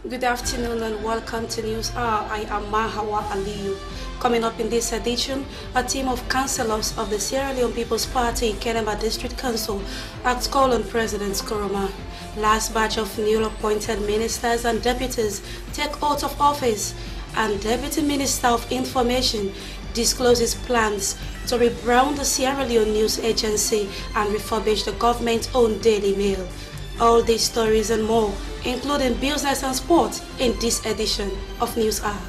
Good afternoon and welcome to News Hour. I am Mahawa Aliyu. Coming up in this edition, a team of councillors of the Sierra Leone People's Party, Kenema District Council, acts call on President Koroma. Last batch of newly appointed ministers and deputies take oath of office, and Deputy Minister of Information discloses plans to rebrand the Sierra Leone News Agency and refurbish the government-owned Daily Mail. All these stories and more, including business and sports, in this edition of News Hour.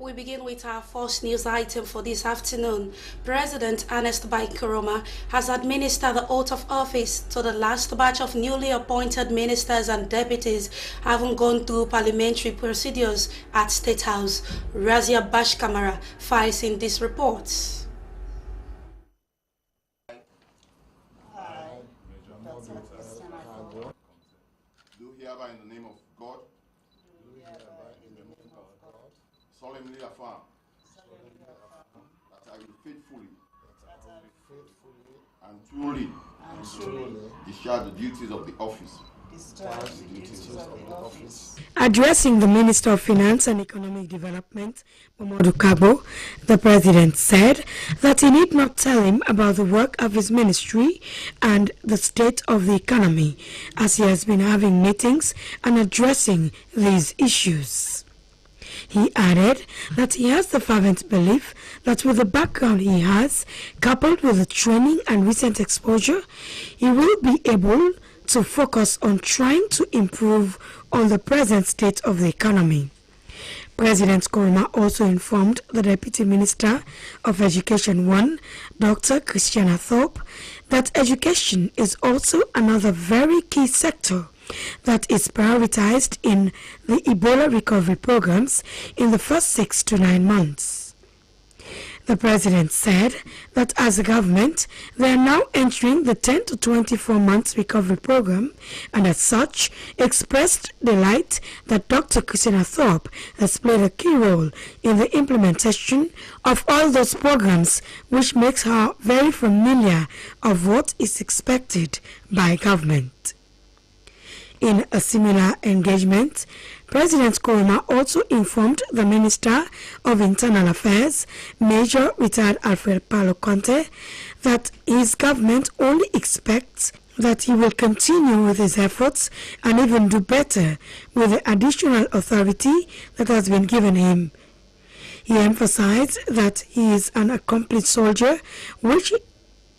We begin with our first news item for this afternoon. President Ernest Bai Koroma has administered the oath of office to the last batch of newly appointed ministers and deputies having gone through parliamentary procedures at State House. Razia Bashkamara files in this report. Do hereby in the name of God solemnly affirm that I will faithfully and truly discharge the duties of the office. Addressing the Minister of Finance and Economic Development, Mamadou Kabo, the President said that he need not tell him about the work of his ministry and the state of the economy, as he has been having meetings and addressing these issues. He added that he has the fervent belief that with the background he has, coupled with the training and recent exposure, he will be able to focus on trying to improve on the present state of the economy. President Koroma also informed the Deputy Minister of Education 1, Dr. Christiana Thorpe, that education is also another very key sector that is prioritized in the Ebola recovery programs in the first 6 to 9 months. The President said that as a government, they are now entering the 10 to 24 months recovery program, and as such, expressed delight that Dr. Christina Thorpe has played a key role in the implementation of all those programs, which makes her very familiar of what is expected by government. In a similar engagement, President Koroma also informed the Minister of Internal Affairs, Major Retired Alfred Palo Conte, that his government only expects that he will continue with his efforts and even do better with the additional authority that has been given him. He emphasized that he is an accomplished soldier, which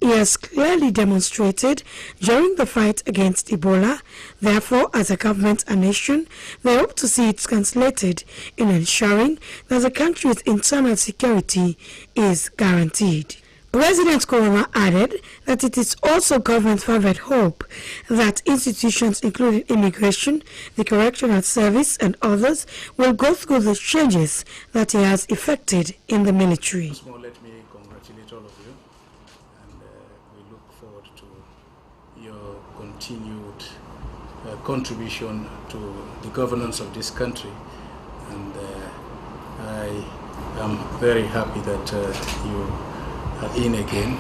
he has clearly demonstrated during the fight against Ebola. Therefore, as a government and nation, they hope to see it translated in ensuring that the country's internal security is guaranteed. President Koroma added that it is also government's fervent hope that institutions including immigration, the correctional service and others will go through the changes that he has effected in the military. Once more, let me congratulate all of you, and we look forward to your continued contribution to the governance of this country, and I am very happy that you are in again,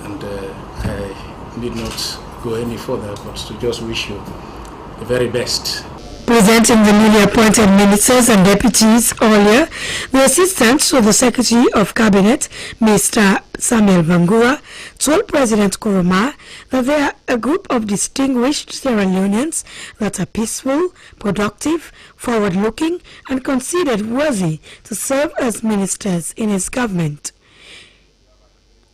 and I need not go any further but to just wish you the very best. Presenting the newly appointed ministers and deputies earlier, the assistant to the Secretary of Cabinet, Mr. Samuel Bangura, told President Koroma that they are a group of distinguished Sierra Leoneans that are peaceful, productive, forward-looking, and considered worthy to serve as ministers in his government.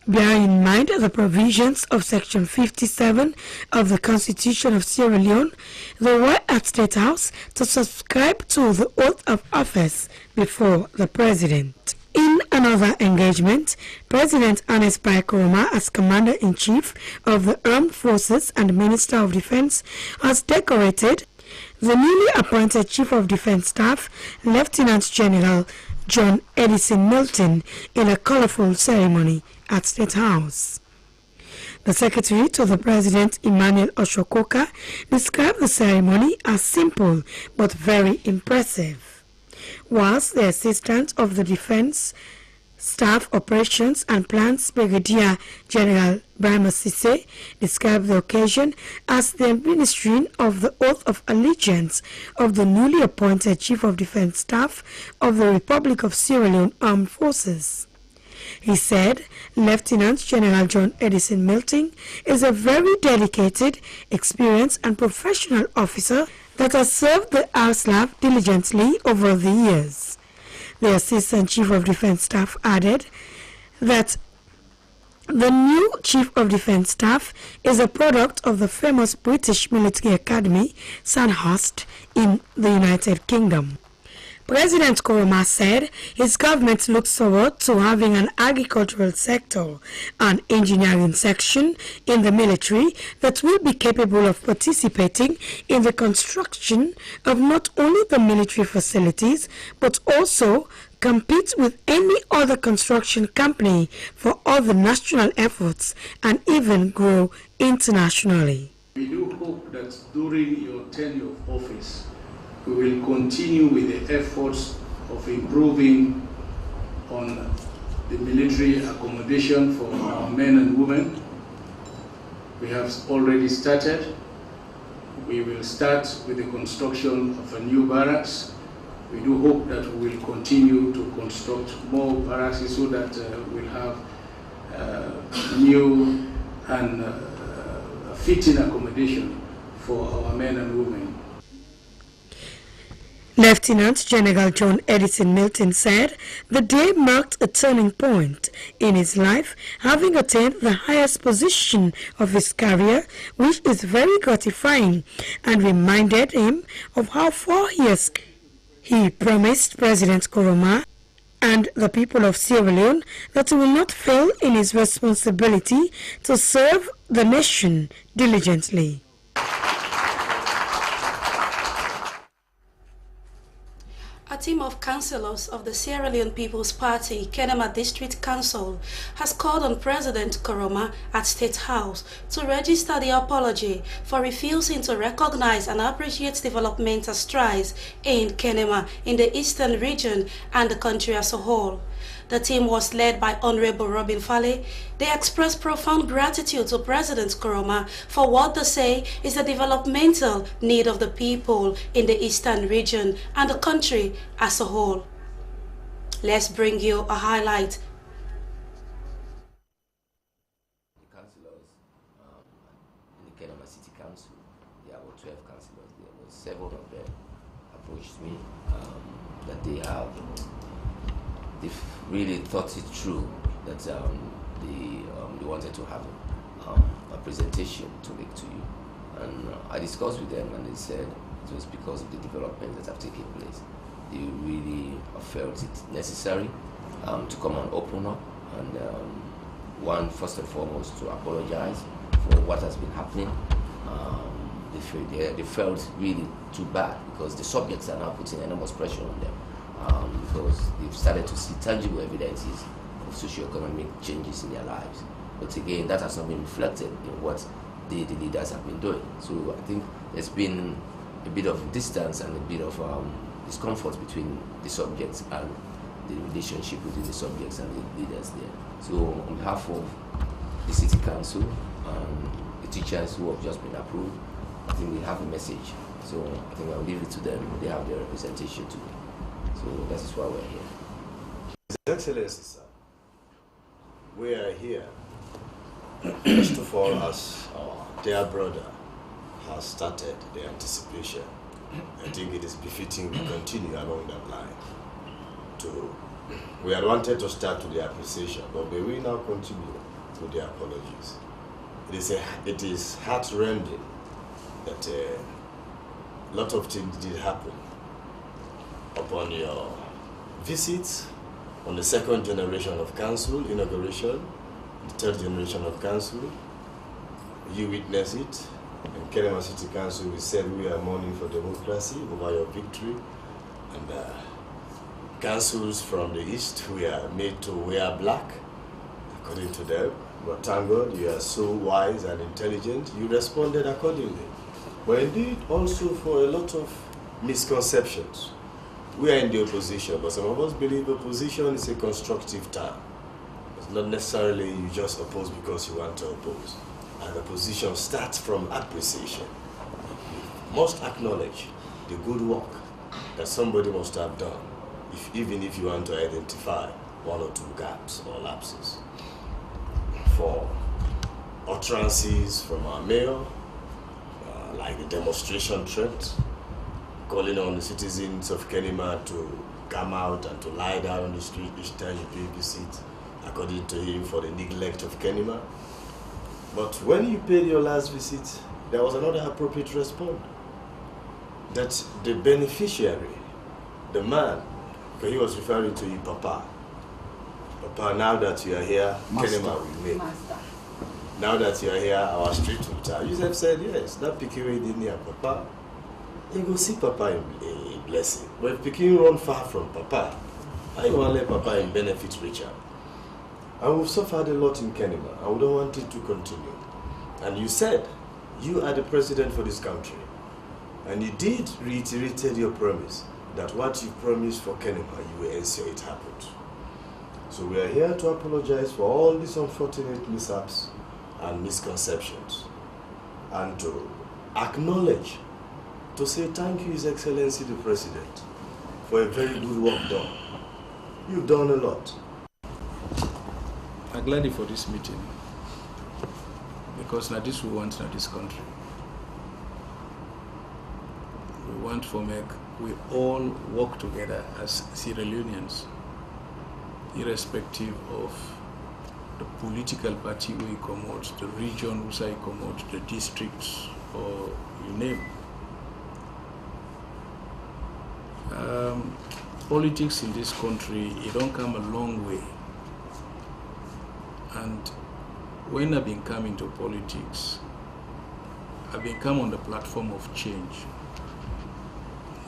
Bear in mind the provisions of Section 57 of the Constitution of Sierra Leone, they were at State House to subscribe to the oath of office before the President. In another engagement, President Ernest Bai Koroma, as Commander-in-Chief of the Armed Forces and Minister of Defense, has decorated the newly appointed Chief of Defense Staff, Lieutenant General John Edison Milton, in a colorful ceremony at State House. The Secretary to the President, Emmanuel Oshokoka, described the ceremony as simple but very impressive, whilst the Assistant of the Defense Staff Operations and Plans Brigadier General Brahma Sisse described the occasion as the administering of the Oath of Allegiance of the newly appointed Chief of Defense Staff of the Republic of Sierra Leone Armed Forces. He said Lieutenant General John Edison Milton is a very dedicated, experienced and professional officer that has served the ASLAF diligently over the years. The Assistant Chief of Defense Staff added that the new Chief of Defense Staff is a product of the famous British Military Academy, Sandhurst, in the United Kingdom. President Koroma said his government looks forward to having an agricultural sector and engineering section in the military that will be capable of participating in the construction of not only the military facilities but also compete with any other construction company for other national efforts and even grow internationally. We do hope that during your tenure of office, we will continue with the efforts of improving on the military accommodation for our men and women. We have already started. We will start with the construction of a new barracks. We do hope that we will continue to construct more barracks so that we'll have new and fitting accommodation for our men and women. Lieutenant General John Edison Milton said the day marked a turning point in his life, having attained the highest position of his career, which is very gratifying, and reminded him of how far he has. He promised President Koroma and the people of Sierra Leone that he will not fail in his responsibility to serve the nation diligently. A team of councillors of the Sierra Leone People's Party, Kenema District Council, has called on President Koroma at State House to register the apology for refusing to recognize and appreciate developmental strides in Kenema in the eastern region and the country as a whole. The team was led by Honorable Robin Fale. They expressed profound gratitude to President Koroma for what they say is the developmental need of the people in the eastern region and the country as a whole. Let's bring you a highlight. The councillors in the Kenema City Council, there were 12 councillors, there were 7 of them approached me that they've really thought it through that they wanted to have a presentation to make to you, and I discussed with them, and they said it was because of the developments that have taken place. They really felt it necessary to come and open up, and first and foremost, to apologize for what has been happening. They felt really too bad because the subjects are now putting enormous pressure on them. Because they've started to see tangible evidences of socio-economic changes in their lives. But again, that has not been reflected in what the leaders have been doing. So I think there's been a bit of distance and a bit of discomfort between the subjects and the relationship between the subjects and the leaders there. So on behalf of the City Council and the teachers who have just been approved, I think we have a message. So I think I'll leave it to them. They have their representation too. So that is why we're here. His Excellency, sir, we are here, first of all, as our dear brother has started the anticipation. I think it is befitting we continue along that line. We had wanted to start with the appreciation, but may we now continue with their apologies. It is heart-rending that a lot of things did happen upon your visit on the second generation of council inauguration, the third generation of council. You witnessed it. In Kenema City Council, we said we are mourning for democracy over your victory. And councils from the east were made to wear black, according to them. But thank God, you are so wise and intelligent, you responded accordingly. But indeed, also for a lot of misconceptions. We are in the opposition, but some of us believe opposition is a constructive term. It's not necessarily you just oppose because you want to oppose. And opposition starts from appreciation. You must acknowledge the good work that somebody must have done, even if you want to identify one or two gaps or lapses. For utterances from our mayor, like the demonstration threat, calling on the citizens of Kenema to come out and to lie down on the street each time you pay visit, according to him, for the neglect of Kenema. But when you paid your last visit, there was another appropriate response. That the beneficiary, the man, because he was referring to you, Papa. Papa, now that you are here, Kenema will make. Master. Now that you are here, our street will tell. You have said, yes, that Pikin didn't hear Papa. You go see Papa in blessing. But if Pikin run far from Papa, how you want to let Papa in benefit richer? And we've suffered a lot in Kenema, and we don't want it to continue. And you said, you are the president for this country. And you did reiterated your promise that what you promised for Kenema, you will ensure it happens. So we are here to apologize for all these unfortunate mishaps and misconceptions, and to acknowledge, to say thank you, His Excellency the President, for a very good work done. You've done a lot. I'm glad for this meeting, because now this we want in this country. We want for we all work together as Sierra Leoneans, irrespective of the political party we come out, the region we come out, the districts, or you name. Politics in this country, it don't come a long way. And when I've been coming to politics, I've been come on the platform of change.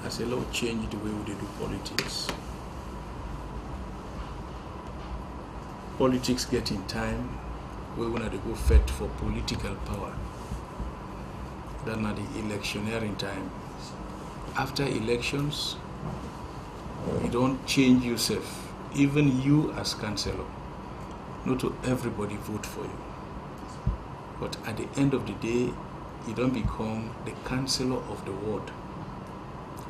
I say, Lord, change the way we do politics. Politics get in time, we want to go fight for political power. Then at the electioneering time. After elections, you don't change yourself. Even you as councillor, not to everybody vote for you. But at the end of the day, you don't become the councillor of the ward.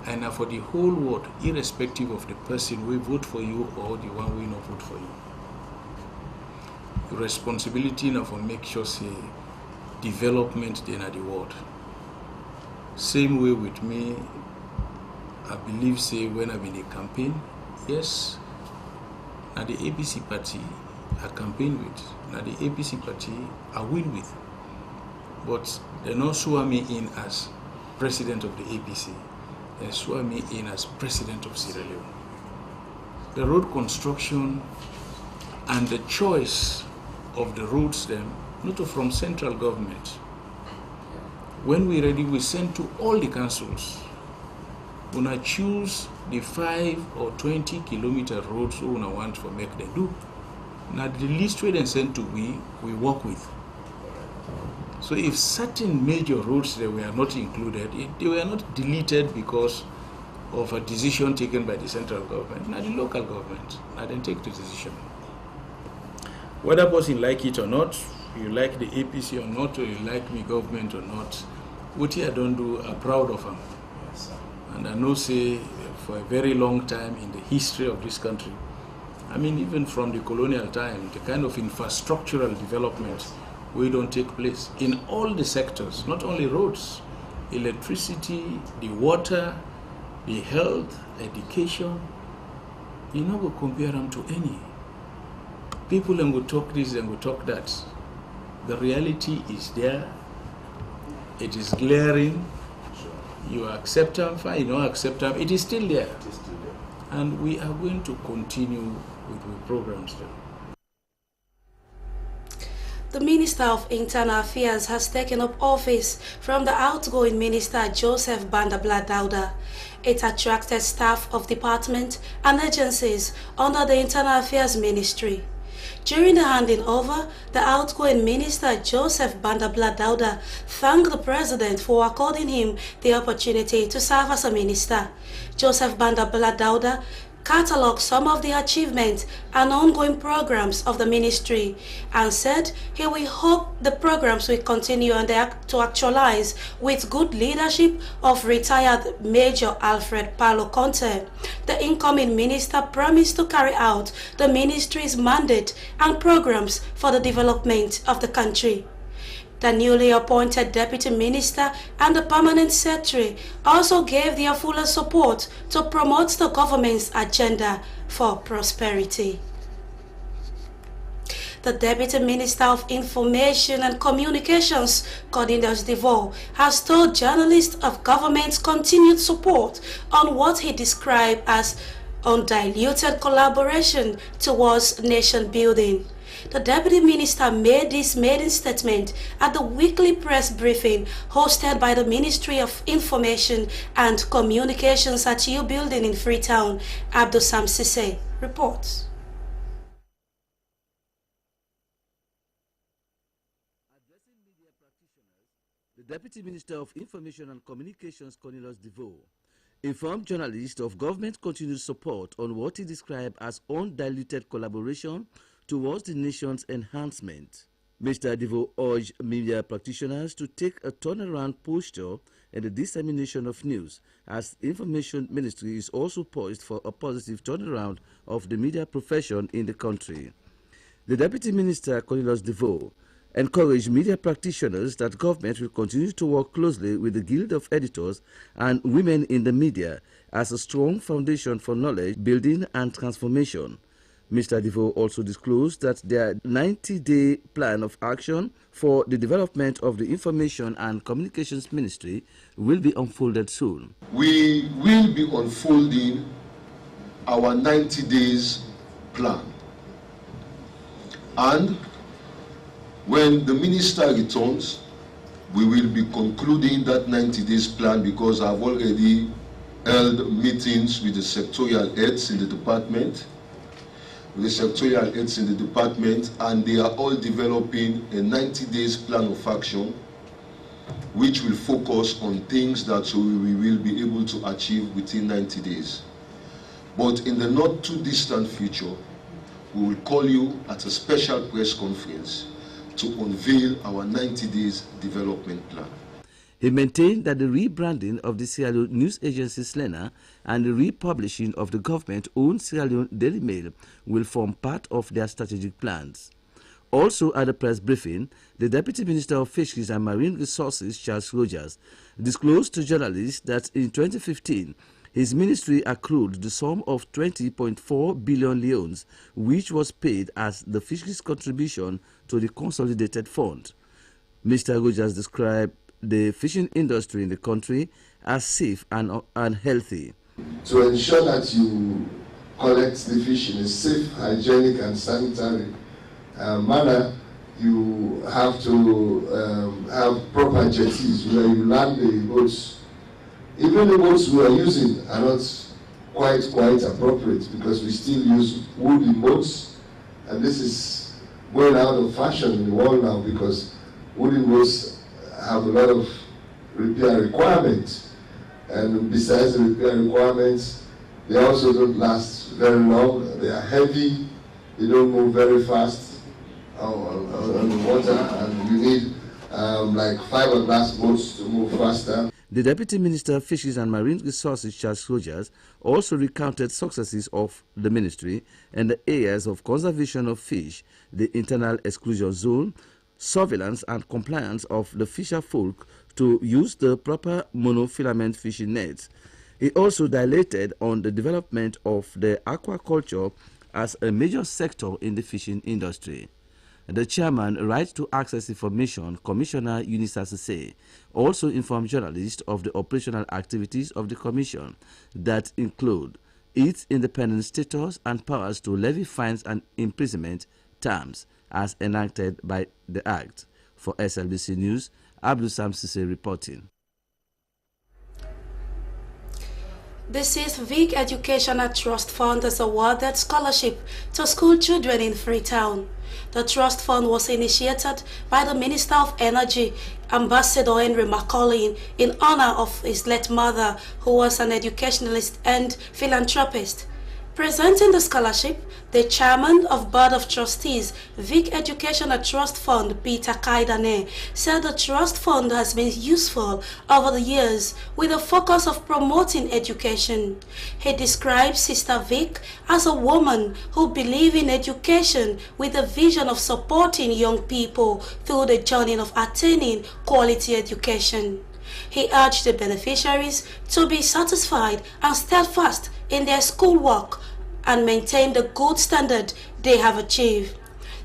And for the whole ward, irrespective of the person we vote for you or the one we not vote for you. The responsibility now for make sure say development in the ward. Same way with me, I believe say when I'm in a campaign, yes, now the APC party I campaign with, now the APC party I win with. But they don't swear me in as president of the APC. They swear me in as president of Sierra Leone. The road construction and the choice of the roads them, not from central government. When we're ready, we send to all the councils. When I choose the 5 or 20 kilometer roads we want for make them do. Now the list we then send to we work with. So if certain major roads that were not included, they were not deleted because of a decision taken by the central government, not the local government. Now then take the decision. Whether person like it or not, you like the APC or not, or you like me government or not, what I don't do, I'm proud of them. And I know say for a very long time in the history of this country, I mean even from the colonial time, the kind of infrastructural development we don't take place in all the sectors, not only roads, electricity, the water, the health, education, you know, we compare them to any. people and we talk this and we talk that. The reality is there. It is glaring. You accept them, fine. You don't accept them. It is still there. It is still there. And we are going to continue with the programs there. The Minister of Internal Affairs has taken up office from the outgoing Minister Joseph Bandabla Dauda. It attracted staff of departments and agencies under the Internal Affairs Ministry. During the handing over, the outgoing Minister Joseph Bandabla Dauda thanked the President for according him the opportunity to serve as a minister. Joseph Bandabla Dauda catalogued some of the achievements and ongoing programs of the ministry and said he will hope the programs will continue and to actualize with good leadership of retired Major Alfred Paulo Conte. The incoming minister promised to carry out the ministry's mandate and programs for the development of the country. The newly appointed Deputy Minister and the Permanent Secretary also gave their fuller support to promote the government's agenda for prosperity. The Deputy Minister of Information and Communications, Cornelius DeVoe, has told journalists of government's continued support on what he described as undiluted collaboration towards nation building. The Deputy Minister made this maiden statement at the weekly press briefing hosted by the Ministry of Information and Communications at U Building in Freetown. Abdul Sam Sise reports. Addressing media practitioners, the Deputy Minister of Information and Communications, Cornelius DeVoe, informed journalists of government continued support on what he described as undiluted collaboration towards the nation's enhancement. Mr. DeVoe urged media practitioners to take a turnaround posture in the dissemination of news, as the Information Ministry is also poised for a positive turnaround of the media profession in the country. The Deputy Minister, Cornelius DeVoe, encouraged media practitioners that government will continue to work closely with the Guild of Editors and Women in the Media as a strong foundation for knowledge building and transformation. Mr. DeVoe also disclosed that their 90-day plan of action for the development of the Information and Communications Ministry will be unfolded soon. We will be unfolding our 90 days plan. And when the minister returns, we will be concluding that 90 days plan, because I've already held meetings with the sectorial heads in the department, and they are all developing a 90 days plan of action which will focus on things that we will be able to achieve within 90 days. But in the not too distant future, we will call you at a special press conference to unveil our 90 days development plan. He maintained that the rebranding of the Sierra Leone news agency SLENA and the republishing of the government-owned Sierra Leone Daily Mail will form part of their strategic plans. Also at the press briefing, the Deputy Minister of Fisheries and Marine Resources, Charles Rogers, disclosed to journalists that in 2015, his ministry accrued the sum of 20.4 billion leones, which was paid as the fisheries contribution to the consolidated fund. Mr. Rogers described the fishing industry in the country as safe and healthy. To ensure that you collect the fish in a safe, hygienic and sanitary manner, you have to have proper jetties where you land the boats. Even the boats we are using are not quite appropriate, because we still use wooden boats, and this is going out of fashion in the world now, because wooden boats have a lot of repair requirements, and besides the repair requirements, they also don't last very long. They are heavy, they don't move very fast on the water, and you need like fiberglass boats to move faster. The Deputy Minister of Fisheries and Marine Resources, Charles Rogers, also recounted successes of the ministry in the areas of conservation of fish, the internal exclusion zone, surveillance and compliance of the fisher folk to use the proper monofilament fishing nets. He also dilated on the development of the aquaculture as a major sector in the fishing industry. The chairman, Right to Access Information Commissioner Eunice Asese, also informed journalists of the operational activities of the commission that include its independent status and powers to levy fines and imprisonment terms as enacted by the Act. For SLBC News, Abdul Samsise reporting. The 6th Vic Educational Trust Fund has awarded scholarship to school children in Freetown. The trust fund was initiated by the Minister of Energy, Ambassador Henry Macaulay, in honor of his late mother, who was an educationalist and philanthropist. Presenting the scholarship, the chairman of Board of Trustees, Vic Educational Trust Fund, Peter Kaidane, said the trust fund has been useful over the years with a focus of promoting education. He describes Sister Vic as a woman who believes in education with a vision of supporting young people through the journey of attaining quality education. He urged the beneficiaries to be satisfied and steadfast in their schoolwork and maintain the good standard they have achieved.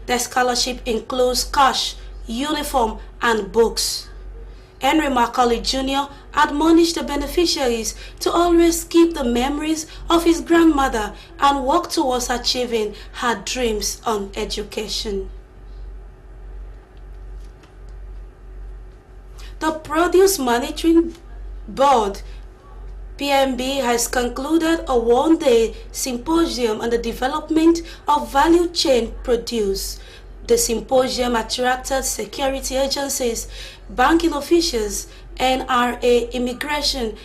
The scholarship includes cash, uniform, and books. Henry Macaulay Jr. admonished the beneficiaries to always keep the memories of his grandmother and work towards achieving her dreams on education. The Produce Monitoring Board PMB has concluded a one-day symposium on the development of value chain produce. The symposium attracted security agencies, banking officials, NRA, immigration,